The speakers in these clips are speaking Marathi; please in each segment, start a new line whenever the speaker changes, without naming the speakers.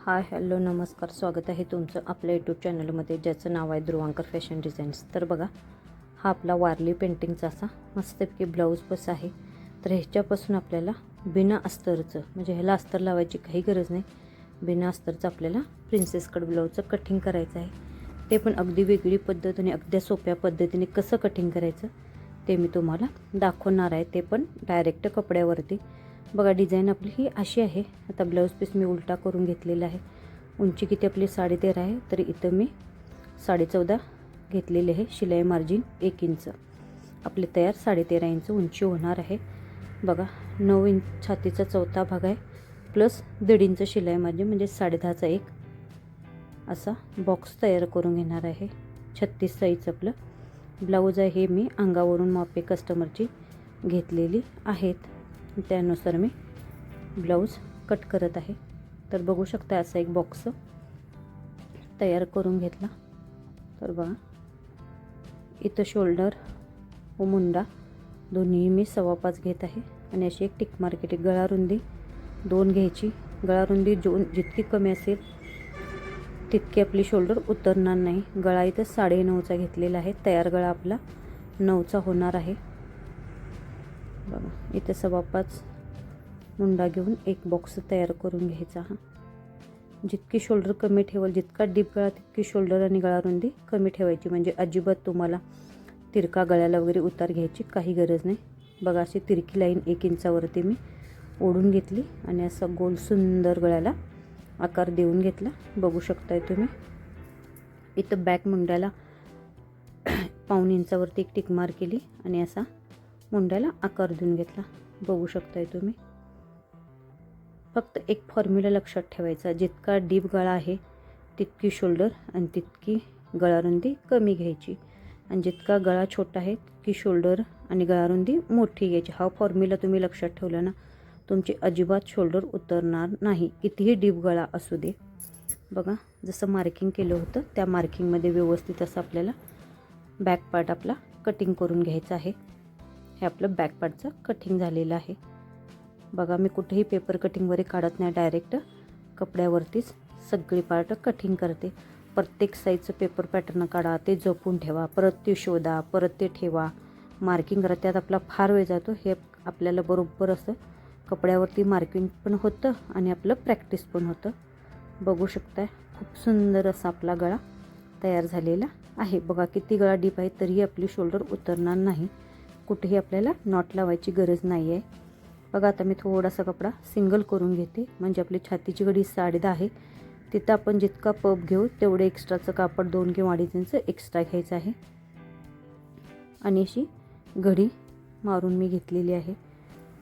हाय हॅलो नमस्कार, स्वागत आहे तुमचं आपल्या यूट्यूब चॅनलमध्ये ज्याचं नाव आहे ध्रुवांकर फॅशन डिझाईन्स. तर बघा, हा आपला वारली पेंटिंगचा असा मस्तपैकी ब्लाऊज पीस आहे. तर ह्याच्यापासून आपल्याला बिना अस्तरचं, म्हणजे ह्याला अस्तर लावायची काही गरज नाही, बिना अस्तरचं आपल्याला प्रिन्सेस कट ब्लाऊजचं कटिंग करायचं आहे. ते पण अगदी वेगळी पद्धत आणि अगदी सोप्या पद्धतीने कसं कटिंग करायचं ते मी तुम्हाला दाखवणार आहे, ते पण डायरेक्ट कपड्यावरती. बघा, डिझाईन आपली ही अशी आहे. आता ब्लाऊज पीस मी उलटा करून घेतलेला आहे. उंची किती आपली 13.5 आहे, तर इथं मी 14.5 घेतलेले आहे. शिलाई मार्जिन 1 इंच, आपले तयार 13.5 इंच उंची होणार आहे. बघा, 9 इंच छातीचा चौथा भाग आहे, प्लस 1.5 इंच शिलाई मार्जिन, म्हणजे 10.5चा एक असा बॉक्स तयार करून घेणार आहे. 36 साईज आपलं ब्लाऊज आहे. हे मी अंगावरून मापे कस्टमरची घेतलेली आहेत, त्यानुसार मी ब्लाऊज कट करत आहे. तर बघू शकता, असा एक बॉक्स तयार करून घेतला. तर बघा, इथं शोल्डर व मुंडा दोन्ही मी 5.25 घेत आहे. आणि अशी एक टिक मार्क, गळा रुंदी 2 घ्यायची. गळा रुंदी जितकी कमी असेल तितकी आपली शोल्डर उतरणार नाही. गळा इथं 9.5चा घेतलेला आहे. तयार गळा आपला 9चा होणार आहे. बघा, इथे 5.25 मुंडा घेऊन एक बॉक्स तयार करून घ्यायचा. हा जितकी शोल्डर कमी ठेवाल, जितका डीप गळा तितकी शोल्डर आणि गळा रुंदी कमी ठेवायची, म्हणजे अजिबात तुम्हाला तिरका गळ्याला वगैरे उतार घ्यायची काही गरज नाही. बघा, अशी तिरकी लाईन 1 इंचावरती मी ओढून घेतली आणि असं गोल सुंदर गळ्याला आकार देऊन घेतला. बघू शकताय तुम्ही. इथं बॅक मुंड्याला 1.5 इंचावरती एक टिक मार केली आणि असा मुंड्याला आकार देऊन घेतला. बघू शकताय तुम्ही. फक्त एक फॉर्म्युला लक्षात ठेवायचा, जितका डीप गळा आहे तितकी शोल्डर आणि तितकी गळारुंदी कमी घ्यायची, आणि जितका गळा छोटा आहे तितकी शोल्डर आणि गळारुंदी मोठी घ्यायची. हा फॉर्म्युला तुम्ही लक्षात ठेवला ना, तुमची अजिबात शोल्डर उतरणार नाही, कितीही डीप गळा असू दे. बघा, जसं मार्किंग केलं होतं त्या मार्किंगमध्ये व्यवस्थित असं आपल्याला बॅक पार्ट आपला कटिंग करून घ्यायचा आहे. हे आपलं बॅक पार्टचं कटिंग झालेलं आहे. बघा, मी कुठेही पेपर कटिंग वगैरे काढत नाही, डायरेक्ट कपड्यावरतीच सगळी पार्ट कटिंग करते. प्रत्येक साईजचं पेपर पॅटर्न काढा, ते जपून ठेवा, परत ते शोधा, परत ते ठेवा, मार्किंग करा, त्यात आपला फार वेळ जातो. हे आपल्याला बरोबर असं कपड्यावरती मार्किंग पण होतं आणि आपलं प्रॅक्टिस पण होतं. बघू शकताय, खूप सुंदर असा आपला गळा तयार झालेला आहे. बघा, किती गळा डीप आहे तरीही आपली शोल्डर उतरणार नाही, कुठेही आपल्याला नॉट लावायची गरज नाही आहे. बघा, आता मी थोडासा कपडा सिंगल करून घेते, म्हणजे आपली छातीची घडी 10.5 आहे, तिथं आपण जितका पब घेऊ तेवढे एक्स्ट्राचं कापड 2 किंवा 2.5 इंच एक्स्ट्रा घ्यायचं आहे. आणि अशी घडी मारून मी घेतलेली आहे.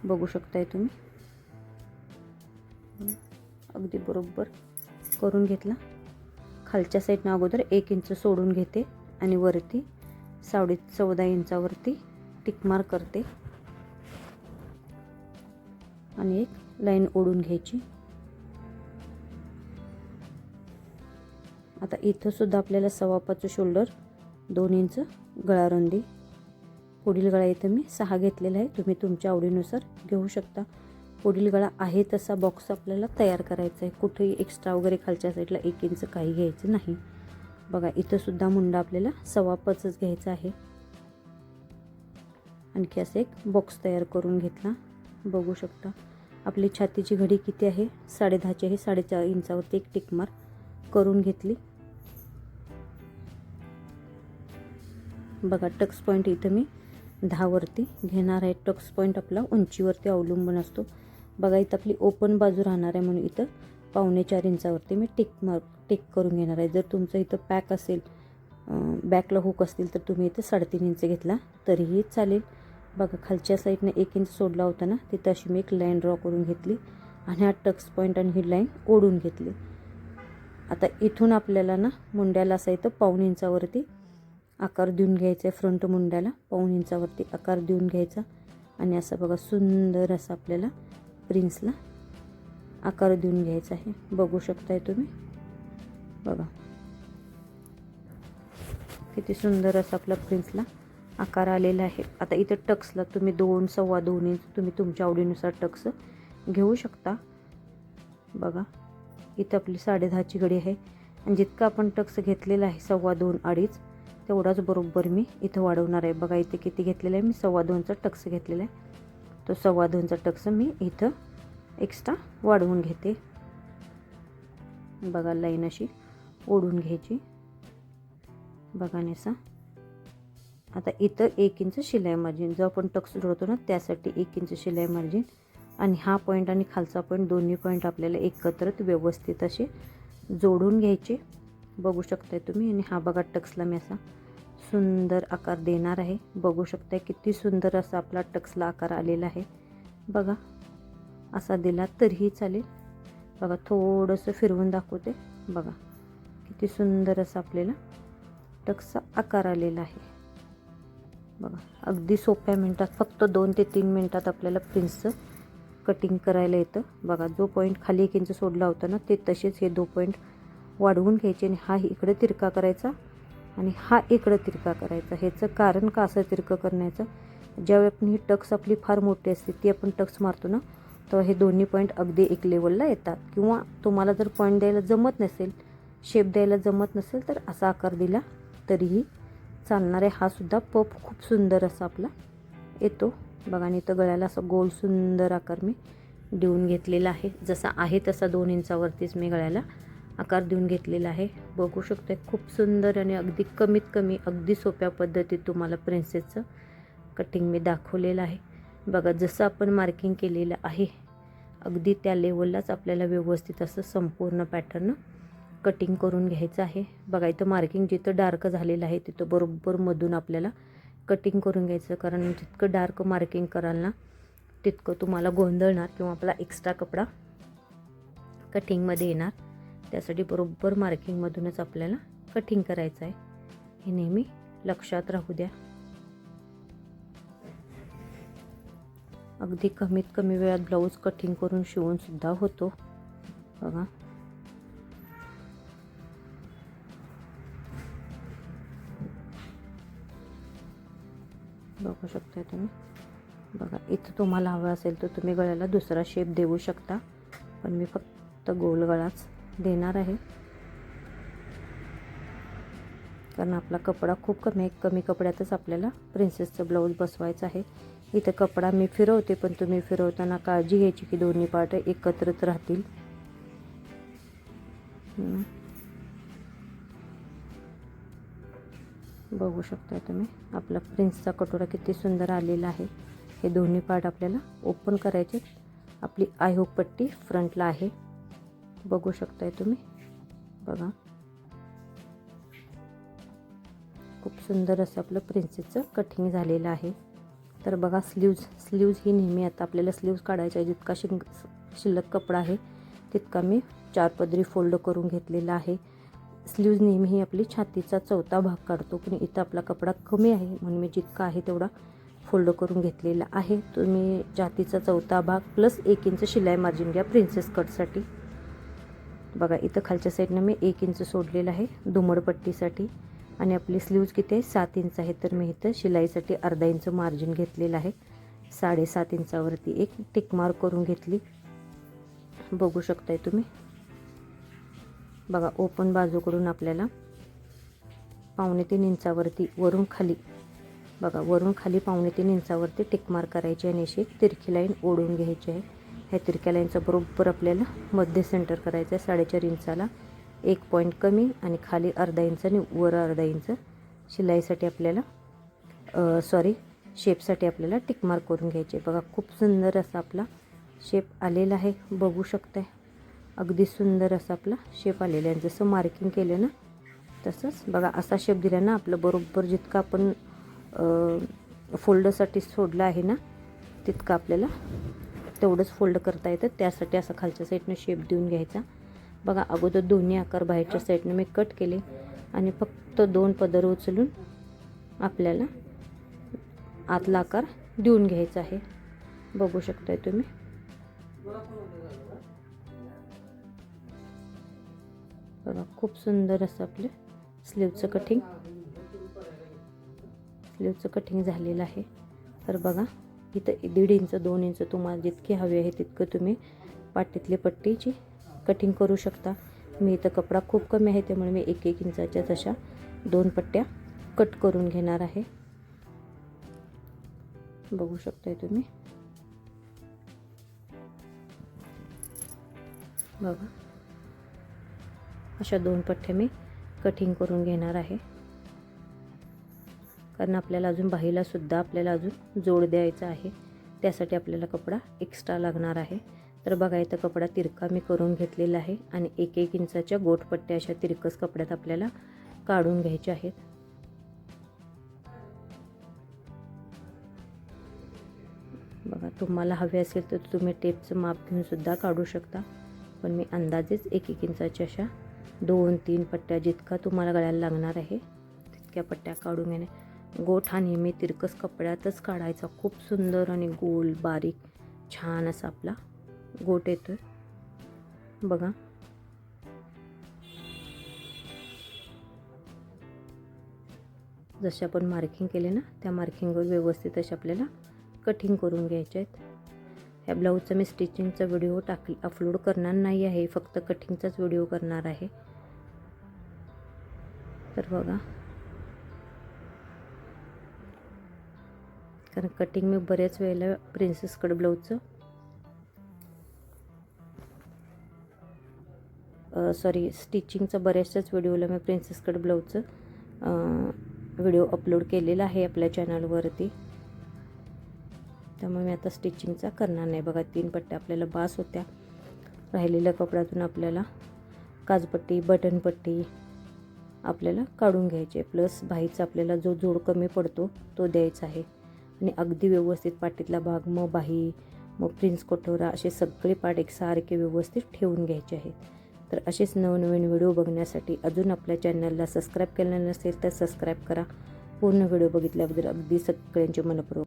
बघू शकताय तुम्ही. अगदी बरोबर करून घेतला. खालच्या साईडनं अगोदर 1 इंच सोडून घेते आणि वरती 14.5 इंचावरती टिकमार करते आणि एक लाईन ओढून घ्यायची. आता इथं सुद्धा आपल्याला 5.25 शोल्डर, 2 इंच गळारुंदी. पुढील गळा इथं मी 6 घेतलेला आहे, तुम्ही तुमच्या आवडीनुसार घेऊ शकता. पुढील गळा आहे तसा बॉक्स आपल्याला तयार करायचा आहे, कुठेही एक्स्ट्रा वगैरे खालच्या साईडला 1 इंच काही घ्यायचं नाही. बघा, इथं सुद्धा मुंडा आपल्याला 5.25 घ्यायचा आहे. आणखी असं एक बॉक्स तयार करून घेतला. बघू शकता, आपली छातीची घडी किती आहे, 10.5ची आहे. 4.5 इंचावरती एक टिकमार करून घेतली. बघा, टक्स पॉईंट इथं मी 10 वरती घेणार आहे. टक्स पॉईंट आपला उंचीवरती अवलंबून असतो. बघा, इथं आपली ओपन बाजू राहणार आहे, म्हणून इथं 4.25 इंचावरती मी टिक करून घेणार आहे. जर तुमचं इथं पॅक असेल, बॅकला हुक असतील, तर तुम्ही इथं 3.5 इंच घेतला तरीही चालेल. बघा, खालच्या साईडने 1 इंच सोडला होता ना, तिथं अशी मी एक लाईन ड्रॉ करून घेतली आणि हा टक्स पॉईंट आणि ही लाईन ओढून घेतली. आता इथून आपल्याला ना मुंड्याला असं इथं 1.5 इंचावरती आकार देऊन घ्यायचा आहे. फ्रंट मुंड्याला 1.5 इंचावरती आकार देऊन घ्यायचा आणि असं बघा, सुंदर असं आपल्याला प्रिन्सला आकार देऊन घ्यायचा आहे. बघू शकताय तुम्ही. बघा, किती सुंदर असं आपला प्रिन्सला आकार आलेला आहे. आता इथं टक्सला तुम्ही 2, 2.25 इंच तुम्ही तुमच्या आवडीनुसार टक्स घेऊ शकता. बघा, इथं आपली 10.5ची घडी आहे आणि जितका आपण टक्स घेतलेला आहे 2.25 2.5 तेवढाच बरोबर मी इथं वाढवणार आहे. बघा इथे किती घेतलेला आहे मी 2.25चा टक्स घेतलेला आहे. तो 2.25चा टक्स मी इथं एक्स्ट्रा वाढवून घेते. बघा लाईन अशी ओढून घ्यायची. बघा नेसा आता इथं 1 इंच शिलाई मार्जिन, जो आपण टक्स जोडतो ना त्यासाठी 1 इंच शिलाई मार्जिन आणि हा पॉईंट आणि खालचा पॉईंट दोन्ही पॉईंट आपल्याला एकत्रित व्यवस्थित असे जोडून घ्यायचे. बघू शकताय तुम्ही. आणि हा बघा टक्सला मी असा सुंदर आकार देणार आहे. बघू शकताय किती सुंदर असा आपला टक्सला आकार आलेला आहे. बघा असा दिला तरीही चालेल. बघा थोडंसं फिरवून दाखवते. बघा किती सुंदर असा आपल्याला टक्सचा आकार आलेला आहे. बघा अगदी सोप्या मिनटात, फक्त 2 ते 3 मिनटात आपल्याला प्रिन्सचं कटिंग करायला येतं. बघा जो पॉईंट खाली 1 इंच सोडला होता ना ते तसेच हे 2 पॉईंट वाढवून घ्यायचे आणि हा इकडे तिरका करायचा आणि हा इकडे तिरका करायचा. ह्याचं कारण का असं तिरकं करण्याचं, ज्यावेळी आपण ही टक्स आपली फार मोठी असते ती आपण टक्स मारतो ना तर हे दोन्ही पॉईंट अगदी एक लेवलला येतात. किंवा तुम्हाला जर पॉईंट द्यायला जमत नसेल, शेप द्यायला जमत नसेल तर असा आकार दिला तरीही चालणार आहे. हा सुद्धा पफ खूप सुंदर असा आपला येतो. बघा आणि इथं गळ्याला असा गोल सुंदर आकार मी देऊन घेतलेला आहे. जसा आहे तसा 2 इंचावरतीच मी गळ्याला आकार देऊन घेतलेला आहे. बघू शकता खूप सुंदर आणि अगदी कमीत कमी अगदी सोप्या पद्धतीत तुम्हाला प्रिन्सेसचं कटिंग मी दाखवलेलं आहे. बघा जसं आपण मार्किंग केलेलं आहे अगदी त्या लेवललाच आपल्याला व्यवस्थित असं संपूर्ण पॅटर्न कटिंग करून घ्यायचं आहे. बघा इथं मार्किंग जिथं डार्क झालेलं आहे तिथं बरोबर मधून आपल्याला कटिंग करून घ्यायचं. कारण जितकं डार्क मार्किंग कराल ना तितकं तुम्हाला गोंधळणार किंवा आपला एक्स्ट्रा कपडा कटिंगमध्ये येणार. त्यासाठी बरोबर मार्किंगमधूनच आपल्याला कटिंग करायचं आहे. हे नेहमी लक्षात राहू द्या. अगदी कमीत कमी वेळात ब्लाऊज कटिंग करून शिवून सुद्धा होतो. बघा बघू शकता तुम्ही. बघा इथं तुम्हाला हवा असेल तर तुम्ही गळ्याला दुसरा शेप देऊ शकता, पण मी फक्त गोल गळाच देणार आहे कारण आपला कपडा खूप कमी आहे. कमी कपड्यातच आपल्याला प्रिन्सेसचं ब्लाऊज बसवायचं आहे. इथं कपडा मी फिरवते, पण तुम्ही फिरवताना काळजी घ्यायची की दोन्ही पार्ट एकत्रित राहतील. बघू शकता तुम्ही आपला प्रिन्सचा कटोरा किती सुंदर आलेला आहे. हे दोन्ही पार्ट आपल्याला ओपन करायचे. आपली आयहुक पट्टी फ्रंटला आहे. बघू शकताय तुम्ही. बघा खूप सुंदर असं आपलं प्रिन्सेसचं कटिंग झालेलं आहे. तर बघा स्लीव्ज ही नेहमी आता आपल्याला स्लीव्ज काढायच्या आहे. जितका शिल्लक कपडा आहे तितका मी 4 पदरी फोल्ड करून घेतलेला आहे. स्लीव्ज नेहमी ही आपली छातीचा 4था भाग काढतो, पण इथं आपला कपडा कमी आहे म्हणून मी जितका आहे तेवढा फोल्ड करून घेतलेला आहे. तुम्ही छातीचा 4था भाग प्लस 1 इंच शिलाई मार्जिन घ्या प्रिन्सेस कटसाठी. बघा इथं खालच्या साईडनं मी 1 इंच सोडलेलं आहे दुमडपट्टीसाठी आणि आपली स्लीव्ज किती आहे 7 इंच आहे. तर मी इथं शिलाईसाठी अर्धा इंच मार्जिन घेतलेलं आहे. 7.5 इंचावरती एक टिक मार्क करून घेतली. बघू शकताय तुम्ही. बघा ओपन बाजूकडून आपल्याला 2.25 इंचावरती वरून खाली, बघा वरून खाली 2.25 इंचावरती टिक मार्क करायची आणि अशी तिरकी लाईन ओढून घ्यायची आहे. ह्या तिरक्या लाईनचा बरोबर आपल्याला मध्य सेंटर करायचं आहे. 4.5 इंचाला 1 पॉईंट कमी आणि खाली अर्धा इंच आणि वर अर्धा इंच शिलाईसाठी आपल्याला शेपसाठी आपल्याला टिक मार्क करून घ्यायचे. बघा खूप सुंदर असा आपला शेप आलेला आहे. बघू शकताय अगदी सुंदर असा आपला शेप आलेला आहे. जसं मार्किंग केलं ना तसंच बघा असा शेप दिला ना आपलं बरोबर जितका आपण फोल्डसाठी सोडलं आहे ना तितकं आपल्याला तेवढंच फोल्ड करता येतं. त्यासाठी असं खालच्या साईडनं शेप देऊन घ्यायचा. बघा अगोदर दोन्ही आकार बाहेरच्या साईडनं मी कट केले आणि फक्त 2 पदर उचलून आपल्याला आतला आकार देऊन घ्यायचा आहे. बघू शकताय तुम्ही. बघा खूप सुंदर असं आपलं स्लीवचं कटिंग झालेलं आहे. तर बघा इथं 1.5 इंच 2 इंच तुम्हाला जितकी हवी आहे तितकं तुम्ही पाठीतली पट्टीची कटिंग करू शकता. मी इथं कपडा खूप कमी आहे त्यामुळे मी 1-1 इंचाच्या तशा 2 पट्ट्या कट करून घेणार आहे. बघू शकताय तुम्ही. बघा अशा 2 पट्ट्या मी कटिंग करून घेणार आहे, कारण आपल्याला अजून बाहीला सुद्धा आपल्याला अजून जोड द्यायचा आहे. त्यासाठी आपल्याला कपडा एक्स्ट्रा लागणार आहे. तर बघा इथं कपडा तिरका मी करून घेतलेला आहे आणि 1-1 इंचाच्या गोटपट्ट्या अशा तिरकस कपड्यात आपल्याला काढून घ्यायच्या आहेत. बघा तुम्हाला हवे असेल तर तुम्ही टेपचं माप घेऊन सुद्धा काढू शकता, पण मी अंदाजेच 1-1 इंचाच्या अशा 2-3 पट्ट्या जितका तुम्हाला गळ्याला लागणार आहे तितक्या पट्ट्या काढून घेणे. गोट हा नेहमी तिरकस कपड्यातच काढायचा. खूप सुंदर आणि गोल बारीक छान असा आपला गोट येतोय. बघा जसे आपण मार्किंग केले ना त्या मार्किंगवर व्यवस्थित असे आपल्याला कटिंग करून घ्यायचे आहेत. ह्या ब्लाऊजचा मी स्टिचिंगचा व्हिडिओ अपलोड करणार नाही आहे, फक्त कटिंगचाच व्हिडिओ करणार आहे. तर बघा कारण कटिंग मी बऱ्याच वेळेला प्रिन्सेस कट ब्लाऊजचं स्टिचिंगचा बऱ्याचशाच व्हिडिओला मी प्रिन्सेस कट ब्लाऊजचं व्हिडिओ अपलोड केलेला आहे आपल्या चॅनलवरती, त्यामुळे मी आता स्टिचिंगचा करणार नाही. बघा 3 पट्ट्या आपल्याला बास होत्या. राहिलेल्या कपड्यातून आपल्याला काजपट्टी बटनपट्टी आपल्याला काढून घ्यायची, प्लस बाहीचा आपल्याला जो जोड कमी पडतो तो द्यायचा आहे. आणि अगदी व्यवस्थित पाठीतला भाग, मग बाही, मग प्रिन्स कटोरा असे सगळे पार्ट एकसारखे व्यवस्थित ठेवून घ्यायचे आहेत. तर असेच नवनवीन व्हिडिओ बघण्यासाठी अजून आपल्या चॅनलला सबस्क्राईब केलं नसेल तर सबस्क्राईब करा. पूर्ण व्हिडिओ बघितल्याबद्दल अगदी सगळ्यांचे मनपूर्वक